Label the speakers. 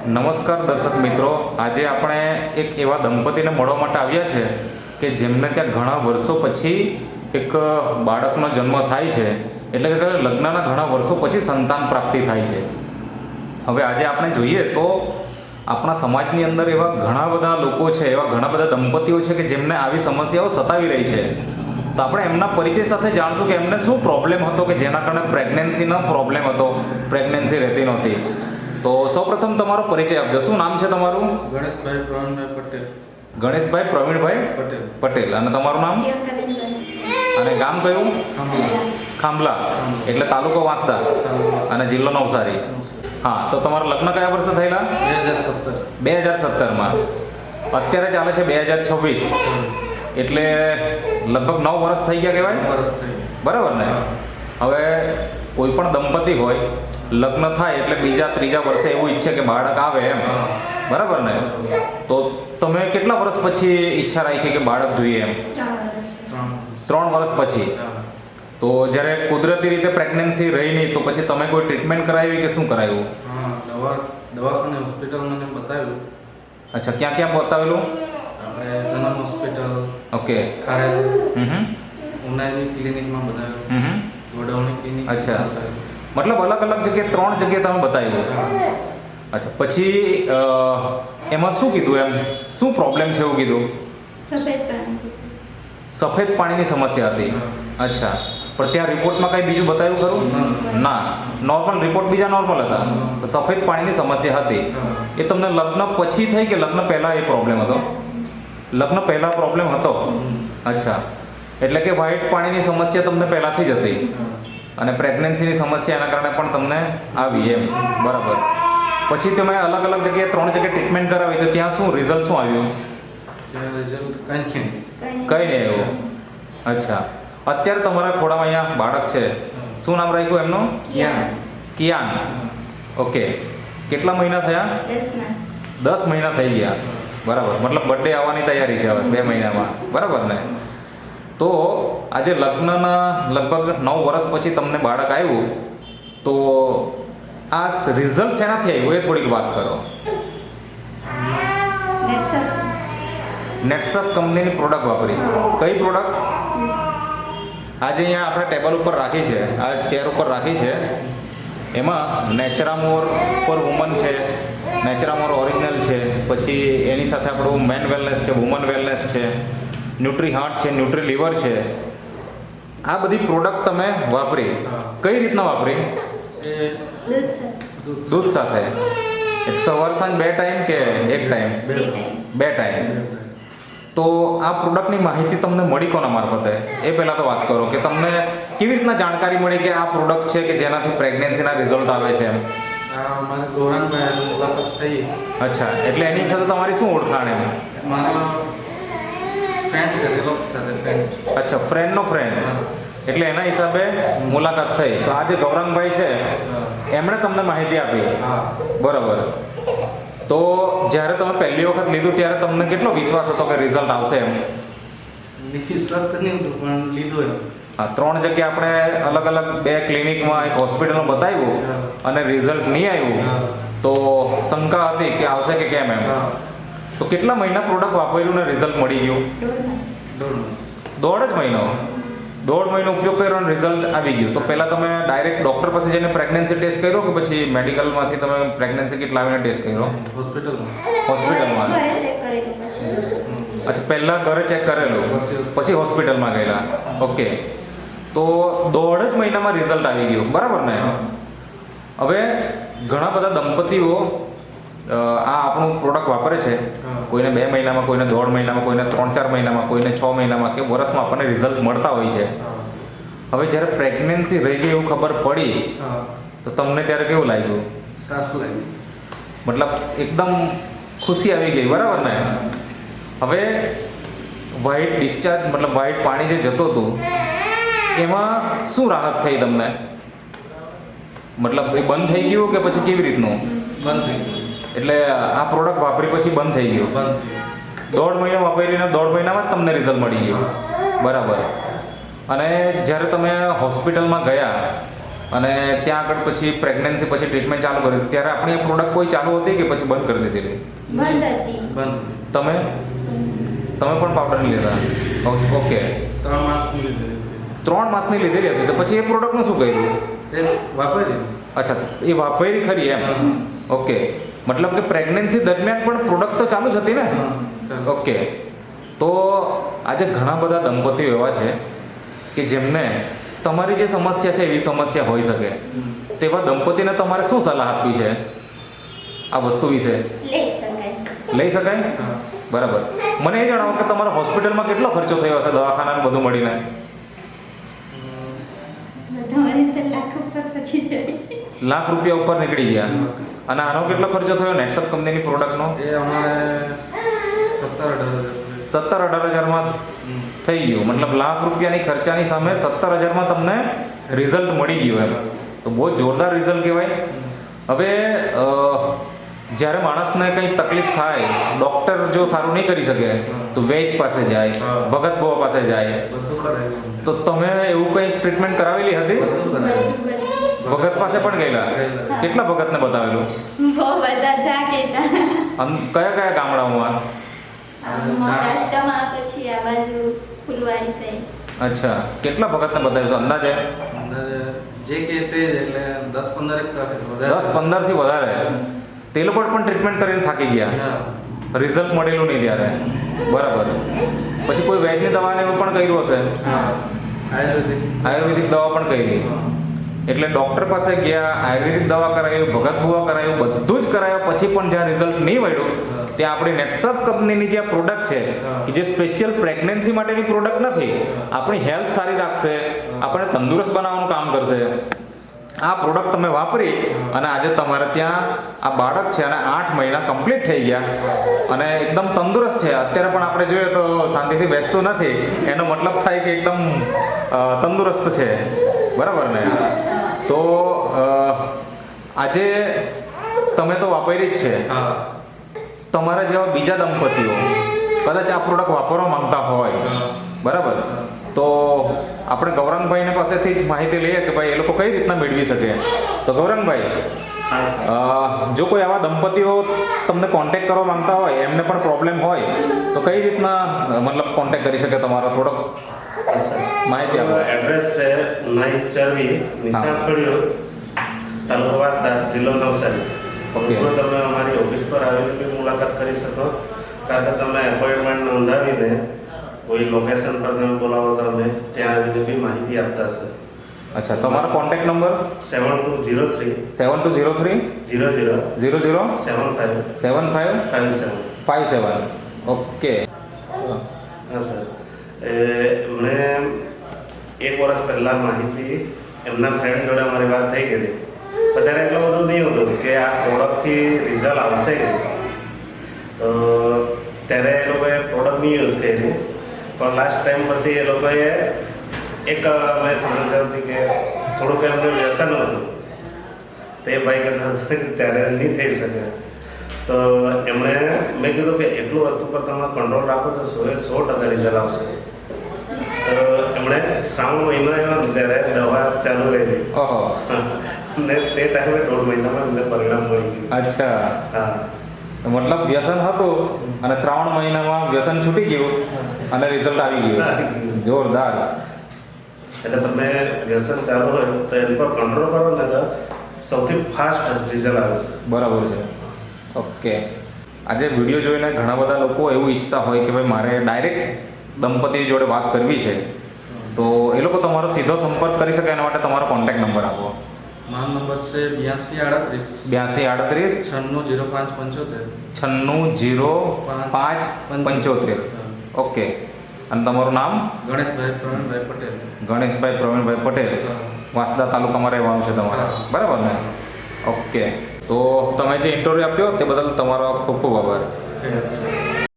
Speaker 1: નમસ્કાર દર્શક મિત્રો, આજે આપણે એક એવા દંપતીને મળવા માટે આવ્યા છે કે જેમને ત્યાં ઘણા વર્ષો પછી એક બાળકનો જન્મ થાય છે, એટલે કે લગ્નના ઘણા વર્ષો પછી સંતાન પ્રાપ્તિ થાય છે. હવે આજે આપણે જોઈએ તો આપણા સમાજની અંદર એવા ઘણા બધા લોકો છે, એવા ઘણા બધા દંપતીઓ છે કે જેમને આવી સમસ્યાઓ સતાવી રહી છે. તો આપણે એમના પરિચય સાથે જાણશું કે એમને શું પ્રોબ્લેમ હતો કે જેના કારણે પ્રેગ્નન્સીનો પ્રોબ્લેમ હતો, પ્રેગ્નન્સી રહેતી નહોતી. તો સૌપ્રથમ તમારો પરિચય આપજો. શું નામ છે તમારું?
Speaker 2: ગણેશભાઈ પ્રવીણભાઈ પટેલ.
Speaker 1: ગણેશભાઈ પ્રવીણભાઈ
Speaker 2: પટેલ.
Speaker 1: પટેલ. અને તમારું નામ? અને ગામ કયું? ખાંભલા. એટલે તાલુકો વાંસદા અને જિલ્લો નવસારી. હા, તો તમારા લગ્ન કયા વર્ષે થયેલા? 2017માં. અત્યારે ચાલે છે 2026, એટલે લગભગ 9 વર્ષ થઈ ગયા કહેવાય, બરાબર ને? હવે કોઈ પણ દંપતી હોય, લગ્ન થાય એટલે બીજા ત્રીજા વર્ષે એવું ઈચ્છે કે બાળક આવે એમ, બરાબર ને? તો તમે કેટલા વર્ષ પછી ઈચ્છા રાખી કે બાળક જોઈએ એમ? 3 વર્ષ પછી. તો જ્યારે કુદરતી રીતે પ્રેગ્નન્સી રહી નહીં તો પછી તમે કોઈ ટ્રીટમેન્ટ કરાવી કે શું કરાવ્યું?
Speaker 2: દવાખાને હોસ્પિટલમાં બતાવ્યું.
Speaker 1: અચ્છા, ક્યાં ક્યાં બતાવેલું?
Speaker 2: આપણે જનમ હોસ્પિટલ,
Speaker 1: ઓકે,
Speaker 2: ખારેલ, ઉનાઈની ક્લિનિકમાં બતાવ્યું, ગોડાઉનની ક્લિનિક.
Speaker 1: અચ્છા, મતલબ અલગ અલગ જગ્યાએ 3 જગ્યાએ તમે બતાવ્યું. અચ્છા, પછી એમાં શું કીધું, એમ શું પ્રોબ્લેમ છે એવું કીધું? સફેદ પાણીની સમસ્યા હતી. અચ્છા, પણ ત્યાં રિપોર્ટમાં કંઈ બીજું બતાવ્યું ખરું? ના, નોર્મલ રિપોર્ટ બીજા નોર્મલ હતા. સફેદ પાણીની સમસ્યા હતી. એ તમને લગ્ન પછી થઈ કે લગ્ન પહેલાં એ પ્રોબ્લેમ હતો? લગ્ન પહેલાં પ્રોબ્લેમ હતો. અચ્છા, એટલે કે વ્હાઇટ પાણીની સમસ્યા તમને પહેલાંથી જ હતી અને પ્રેગ્નન્સીની સમસ્યા એના કારણે પણ તમને આવી એમ, બરાબર. પછી તમે અલગ અલગ જગ્યાએ 3 જગ્યાએ ટ્રીટમેન્ટ કરાવી તો ત્યાં શું રિઝલ્ટ શું આવ્યું? કંઈ નહીં આવ્યું. અચ્છા, અત્યારે તમારા ખોડામાં અહીંયા બાળક છે, શું નામ રાખ્યું એમનું? કિયાન. ઓકે, કેટલા મહિના થયા? 10 મહિના થઈ ગયા, બરાબર. મતલબ બર્થડે આવવાની તૈયારી છે હવે 2 મહિનામાં, બરાબર ને? તો આજે લગ્નના લગભગ 9 વર્ષ પછી તમને બાળક આવ્યું, તો આ રિઝલ્ટ શેનાથી આવ્યું એ થોડીક વાત કરો. નેટસપ કંપનીની પ્રોડક્ટ વાપરી. કઈ પ્રોડક્ટ? આજે અહીંયા આપણે ટેબલ ઉપર રાખી છે, આ ચેર ઉપર રાખી છે. એમાં નેચરામોર ફોર વુમન છે, નેચરામોર ઓરિજિનલ છે, પછી એની સાથે આપણું મેન વેલનેસ છે, વુમન વેલનેસ છે, ન્યુટ્રી હાર્ટ છે, ન્યુટ્રી લીવર છે. આ બધી પ્રોડક્ટ તમે વાપરી. કઈ રીતના વાપરી? દૂધ સાથે. સવાર સાંજ 2 ટાઈમ કે 1 ટાઈમ? 2 ટાઈમ. તો આ પ્રોડક્ટની માહિતી તમને મળી કોના મારફતે? એ પહેલાં તો વાત કરો કે તમને કેવી રીતના જાણકારી મળી કે આ પ્રોડક્ટ છે કે જેનાથી પ્રેગ્નન્સીના રિઝલ્ટ આવે છે એમ?
Speaker 2: અમારે ગૌરાંગભાઈ મુલાકાત થઈ.
Speaker 1: અચ્છા, એટલે એની સાથે તમારી શું ઓળખાણ એમ?
Speaker 2: મારા ફ્રેન્ડ છે, લોકો સાથે ફ્રેન્ડ.
Speaker 1: અચ્છા, ફ્રેન્ડનો ફ્રેન્ડ, એટલે એના હિસાબે મુલાકાત થઈ. તો આ જે ગૌરાંગભાઈ છે એમણે તમને માહિતી આપી, બરાબર. તો જ્યારે તમે પહેલી વખત લીધું ત્યારે તમને કેટલો વિશ્વાસ હતો કે રિઝલ્ટ આવશે એમ?
Speaker 2: વિશ્વાસ તો નહીં હતું પણ લીધું એમ.
Speaker 1: હા, 3 જગ્યાએ આપણે અલગ અલગ 2 ક્લિનિકમાં, એક હોસ્પિટલમાં બતાવ્યું અને રિઝલ્ટ નહીં આવ્યું તો શંકા હતી કે આવશે કે કેમ એમ. તો કેટલા મહિના પ્રોડક્ટ વાપર્યું ને રિઝલ્ટ મળી ગયું? 1.5 મહિનો. 1.5 મહિનો ઉપયોગ કર્યો અને રિઝલ્ટ આવી ગયું. તો પહેલાં તમે ડાયરેક્ટ ડૉક્ટર પાસે જઈને પ્રેગ્નન્સી ટેસ્ટ કર્યો કે પછી મેડિકલમાંથી તમે પ્રેગ્નન્સી કિટ લાવીને ટેસ્ટ કર્યો? હોસ્પિટલમાં. અચ્છા, પહેલાં ઘરે ચેક કરેલું પછી હોસ્પિટલમાં ગયેલા. ઓકે, તો 1.5 મહિનામાં રિઝલ્ટ આવી ગયું, બરાબર ને? હવે ઘણા બધા દંપતીઓ આ આપણું પ્રોડક્ટ વાપરે છે. કોઈને 2 મહિનામાં, કોઈને 1.5 મહિનામાં, કોઈને 3-4 મહિનામાં, કોઈને 6 મહિનામાં કે વર્ષમાં આપણને રિઝલ્ટ મળતા હોય છે. હવે જ્યારે પ્રેગ્નન્સી રહી ગઈ એવું ખબર પડી તો તમને ત્યારે કેવું લાગ્યું?
Speaker 2: સારું લાગ્યું. મતલબ
Speaker 1: એકદમ ખુશી આવી ગઈ, બરાબર ને? હવે વ્હાઇટ ડિસ્ચાર્જ, મતલબ વ્હાઇટ પાણી જે જતું હતું એમાં શું રાહત થઈ તમને? મતલબ એ બંધ થઈ ગયું કે પછી કેવી રીતનું?
Speaker 2: બંધ થઈ ગયું.
Speaker 1: એટલે આ પ્રોડક્ટ વાપરી પછી બંધ થઈ ગયું? 1.5 મહિનો વાપરીને 1.5 મહિનામાં જ તમને રિઝલ્ટ મળી ગયું, બરાબર. અને જ્યારે તમે હોસ્પિટલમાં ગયા અને ત્યાં આગળ પછી પ્રેગ્નન્સી પછી ટ્રીટમેન્ટ ચાલુ કરી હતી ત્યારે આપણી આ પ્રોડક્ટ કોઈ ચાલુ હતી કે પછી બંધ કરી દીધેલી?
Speaker 3: બંધ હતી.
Speaker 2: બંધ.
Speaker 1: તમે પણ પાવડરની લીધા? ઓકે,
Speaker 2: 3 માસની લીધેલી.
Speaker 1: 3 માસની લીધેલી હતી તો પછી એ પ્રોડક્ટનું શું કર્યું?
Speaker 2: તે વાપરી.
Speaker 1: અચ્છા, એ વાપરી ખરી એમ? ઓકે, મતલબ કે પ્રેગ્નન્સી દરમિયાન પણ પ્રોડક્ટ તો ચાલુ જ હતી ને?
Speaker 2: ચાલુ.
Speaker 1: ઓકે, તો આજે ઘણા બધા દંપતીઓ એવા છે કે જેમને તમારી જે સમસ્યા છે એવી સમસ્યા હોઈ શકે, તેવા દંપતીને તમારે શું સલાહ આપવી છે આ વસ્તુ વિશે?
Speaker 3: લઈ શકાય.
Speaker 1: લઈ શકાય?
Speaker 2: હા.
Speaker 1: બરાબર. મને એ જણાવો કે તમારા હોસ્પિટલમાં કેટલો ખર્ચો થયો હશે દવાખાના બધું મળીને?
Speaker 3: બધા મળીને તો લાખ ઉપર પછી જાય.
Speaker 1: લાખ રૂપિયા ઉપર નીકળી ગયા. અને આનો કેટલો ખર્ચો થયો નેટસપ કંપનીની પ્રોડક્ટનો?
Speaker 2: એ અમારે
Speaker 1: 17-18 હજારમાં થઈ ગયું. મતલબ લાખ રૂપિયાની ખર્ચાની સામે 17,000માં તમને રિઝલ્ટ મળી ગયું એમ. તો બહુ જ જોરદાર રિઝલ્ટ કહેવાય. હવે જ્યારે માણસને કંઈ તકલીફ થાય, ડૉક્ટર જો સારું નહીં કરી શકે તો વૈદ પાસે જાય, ભગત બુવા પાસે જાય.
Speaker 2: બધું કરાવ્યું.
Speaker 1: તો તમે એવું કંઈ ટ્રીટમેન્ટ કરાવેલી હતી?
Speaker 2: બધું કરાવ્યું.
Speaker 1: ભગત પાસે પણ ગયેલા? કેટલા ભગતને બતાવેલું?
Speaker 3: બહુ બધા જા કહેતા.
Speaker 1: કયા કયા ગામડાઓમાં?
Speaker 3: મહારાષ્ટ્રમાં પછી આ બાજુ ફુલવાડી સાઈડ.
Speaker 1: અચ્છા, કેટલા ભગતને બતાવ્યું છે અંદાજે?
Speaker 2: અંદાજે જે કે તે જ એટલે 10-15 એક થાય.
Speaker 1: 10-15 થી વધારે. તે લોકો પણ ટ્રીટમેન્ટ કરીને થાકી ગયા,
Speaker 2: હા.
Speaker 1: રિઝલ્ટ મળેલું નહીં ત્યારે. બરાબર. પછી કોઈ વૈદની દવાને એવું પણ કર્યું હશે?
Speaker 2: હા. આયુર્વેદિક.
Speaker 1: આયુર્વેદિક દવા પણ કરી. એટલે ડૉક્ટર પાસે ગયા, આયુર્વેદિક દવા કરાવી, ભગત બુવા કરાવ્યું, બધું જ કરાવ્યું, પછી પણ જ્યાં રિઝલ્ટ નહીં મળ્યું ત્યાં આપણી નેટસપ કંપનીની જે પ્રોડક્ટ છે કે જે સ્પેશિયલ પ્રેગ્નન્સી માટેની પ્રોડક્ટ નથી, આપણી હેલ્થ સારી રાખશે, આપણને તંદુરસ્ત બનાવવાનું કામ કરશે. આ પ્રોડક્ટ તમે વાપરી અને આજે તમારે ત્યાં આ બાળક છે અને 8 મહિના કમ્પ્લીટ થઈ ગયા અને એકદમ તંદુરસ્ત છે. અત્યારે પણ આપણે જોઈએ તો શાંતિથી બેસતું નથી, એનો મતલબ થાય કે એકદમ તંદુરસ્ત છે. બરાબર ને? તો આજે તમે તો વાપરી જ છે.
Speaker 2: હા.
Speaker 1: તમારા જેવા બીજા દંપતીઓ કદાચ આ પ્રોડક્ટ વાપરવા માંગતા હોય, બરાબર, તો આપણે ગૌરંગભાઈને પાસેથી જ માહિતી લઈએ કે ભાઈ એ લોકો કઈ રીતના મેળવી શકે. તો ગૌરંગભાઈ, જો કોઈ આવા દંપતીઓ તમને કોન્ટેક્ટ કરવા માંગતા હોય, એમને પણ પ્રોબ્લેમ હોય, તો કઈ રીતના મતલબ કોન્ટેક્ટ કરી શકે તમારો? થોડોક માહિતી આપો.
Speaker 4: એડ્રેસ છે નાઈ ચરવી, નિશાન ફળિયો, તાલુકો વાંસદા, જિલ્લો નવસારી.
Speaker 1: ઓકે.
Speaker 4: તો તમે અમારી ઓફિસ પર આવીને બી મુલાકાત કરી શકો, કાં તો તમે એપોઇન્ટમેન્ટ નોંધાવીને કોઈ લોકેશન પર તમે બોલાવો તો અમે ત્યાં આવીને બી માહિતી આપતા છે.
Speaker 1: અચ્છા, તમારો કોન્ટેક્ટ નંબર?
Speaker 4: 7203
Speaker 1: 7203
Speaker 4: 00
Speaker 1: 00
Speaker 4: 75
Speaker 1: 75
Speaker 4: 57.
Speaker 1: 57. ઓકે.
Speaker 4: હા સર, એમને 1 વર્ષ પહેલાં માહિતી એમના ફ્રેન્ડ જોડે અમારી વાત થઈ ગઈ. અત્યારે એટલું બધું નહીં હતું કે આ પ્રોડક્ટથી રિઝલ્ટ આવશે કે, તો ત્યારે એ લોકોએ પ્રોડક્ટ નહીં યુઝ કરી. પણ લાસ્ટ ટાઈમ પછી એ લોકોએ એક મેં સમસ્યા હતી કે થોડુંક એમને વ્યસન હતું, તે ભાઈ કહેતા હતા કે ત્યારે નહીં થઈ શકે. તો એમણે મેં કીધું કે એટલું વસ્તુ પર તમે કંટ્રોલ રાખો તો 100% રિઝલ્ટ આવશે. તો એમણે શ્રાવણ મહિનો આવ્યો ને ત્યારે દવા ચાલુ કરી.
Speaker 1: ઓહો.
Speaker 4: ને તે ટાઈમે 1.5 મહિનામાં અમને પરિણામ મળી ગયું.
Speaker 1: અચ્છા,
Speaker 4: હા.
Speaker 1: મતલબ વ્યસન હતું અને શ્રાવણ મહિનામાં વ્યસન છૂટી ગયું અને રિઝલ્ટ આવી ગયું. જોરદાર.
Speaker 4: એટલે તમે વ્યસન ચાલુ હોય તો એના પર કંટ્રોલ કરો ને તો સૌથી ફાસ્ટ રિઝલ્ટ આવે છે.
Speaker 1: બરાબર છે. ઓકે. આજે વિડીયો જોઈને ઘણા બધા લોકો એવું ઈચ્છતા હોય કે ભાઈ મારે ડાયરેક્ટ દંપતી જોડે વાત કરવી છે, તો એ લોકો તમારો સીધો સંપર્ક કરી શકે એના માટે તમારો કોન્ટેક્ટ નંબર આપો.
Speaker 2: મારો નંબર છે 8238
Speaker 1: 8238
Speaker 2: 960575.
Speaker 1: 960575. ઓકે. અને તમારું નામ?
Speaker 2: ગણેશભાઈ પ્રવીણભાઈ પટેલ.
Speaker 1: ગણેશભાઈ પ્રવીણભાઈ પટેલ, વાંસદા તાલુકામાં રહેવાનું છે તમારે, બરાબર ને? ઓકે. તો તમે જે ઇન્ટરવ્યૂ આપ્યો તે બદલ તમારો ખૂબ ખૂબ આભાર.
Speaker 2: છે.